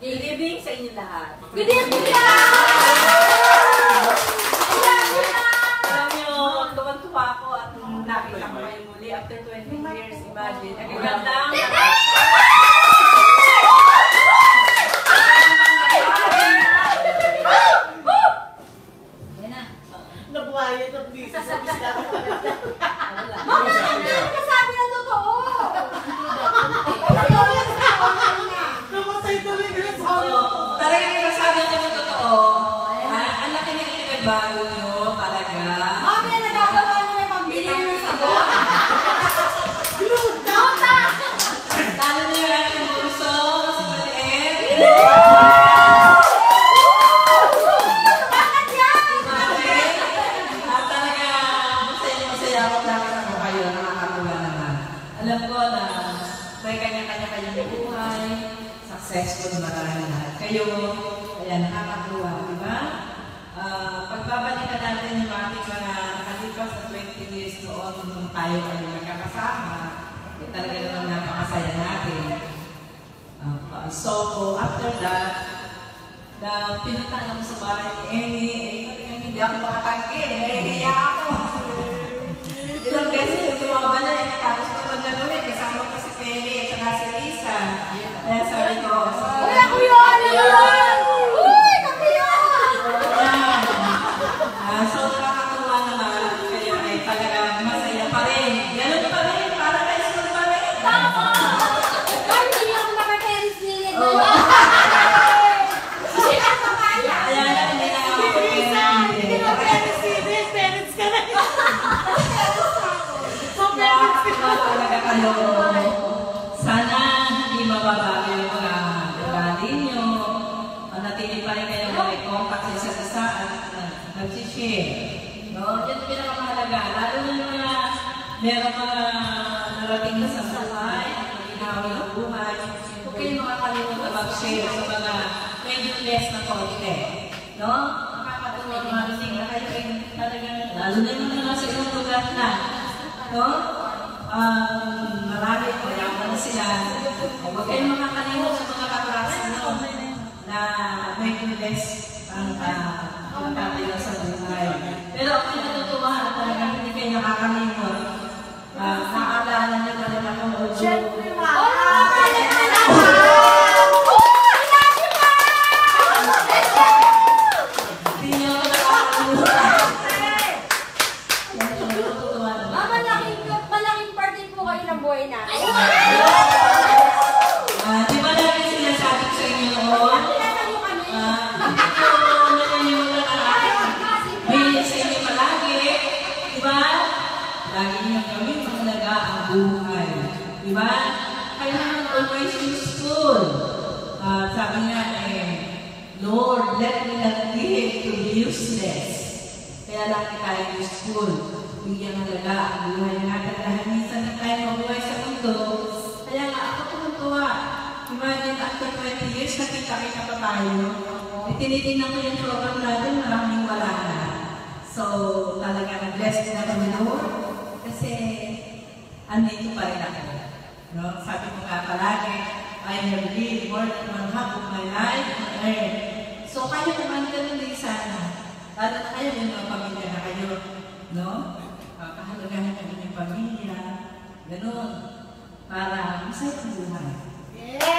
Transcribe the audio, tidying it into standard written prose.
Good evening sa inyo lahat. Good evening! Alam nyo, tuwan-tuwa ako at nakita ko kayo muli after 20 years. Imagine. Nagagandang. Nabuhayan ng business sa bisla. Kasabi na totoo! Namatay tuloy ka sa Talagang nasasabi ko ng totoo. Ang laki na pinagbago nyo talaga. Mami, nagagawa nyo may pambili ng sabon. Lalo na yung aking bunso, si Maliit. Bakit yan? At talaga, masaya ako dahil ako kayo, nakakatuwa naman. Alam ko na may kanya-kanya buhay, successful marami lahat. Kayo, kaya nakakatuwa, di ba? Pagbabalikan natin yung ating mga nakalipas sa 20 years noon nung tayo ay magkakasama, talaga naman napakasaya natin. So, after that, na pinuntahan ako sa bahay ni Amy, hindi ako makatanggi, nahihiya ako. Ilang beses yung tumaba na yun, tapos ko magagawin, kasama ko si Penny at saka si Lisa. Kaya sabi ko, Uy, ako yun! Uy, ako yun! so nakakatuwa naman, kaya ay talaga masaya pa rin. Ganun pa rin, para kayo school pa rin. Tama! Ay, hindi ako nakateris nila doon. Kaya hindi na ako Hindi na parents ka na. talaga kayo. Sana hindi mababago yung mga ugali nyo. Manatili pa rin kayo may contact sa isa't isa at nag-share. No? Yan ang pinakamahalaga. Lalo na yung mga meron mga narating na sa buhay at maginawa ng buhay. Huwag kayo makakalimutan mag-share sa mga medyo less na konti. No? Nakakatuwa marinig na kayo ay talagang lalo na yung mga sa ibang lugar na. No? Marami ko, yaman na sila. Huwag kayong makakalimot sa mga kaklase na may less ang nakatayo sa buhay. Pero ako yung natutuwa na talagang hindi kayo nakakalimot. Naaalala niyo pa rin ako o Siyempre, ma! hindi niyo ako nakakalimutan. Natutuwa naman. Mama, malaking part din po kayo ng buhay namin. Di ba namin sinasabi sa inyo noon? Tinatayo kami. May sa inyo palagi. Diba? Lagi niyo kami mahalaga ang buhay. Diba? Kaya naman always useful. Sabi nga Lord, let me not live to be useless. Kaya lagi tayo useful. Bigyan halaga ang buhay natin. Dahil minsan na tayo mabuhay sa mundo. Kaya nga ako tumuntuwa. Imagine, after 20 years, nakita-kita pa tayo. Tinitingnan ko yung program natin, maraming wala na. So, talaga na-bless na kami Lord. Kasi, andito pa rin ako. No? Sabi ko nga palagi, I have lived more than one half of my life on earth. So, kayo naman ganun din sana. Lalo na kayo, yung mga pamilya na kayo. No? Kahalagahan ng inyong pamilya. Ganun. Para masaya ang buhay. Yeah!